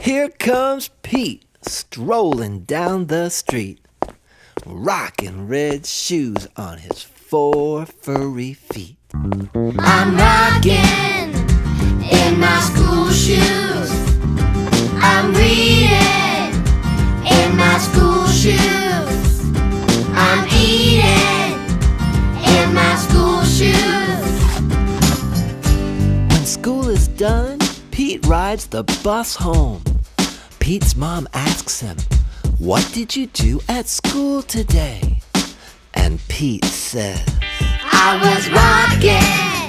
Here comes Pete strolling down the street, rocking red shoes on his 4 furry feet. I'm rocking in my school shoes. I'm reading in my school shoes. I'm eating in my school shoes. When school is done, Pete rides the bus home. Pete's mom asks him, "What did you do at school today?" And Pete says, I was rocking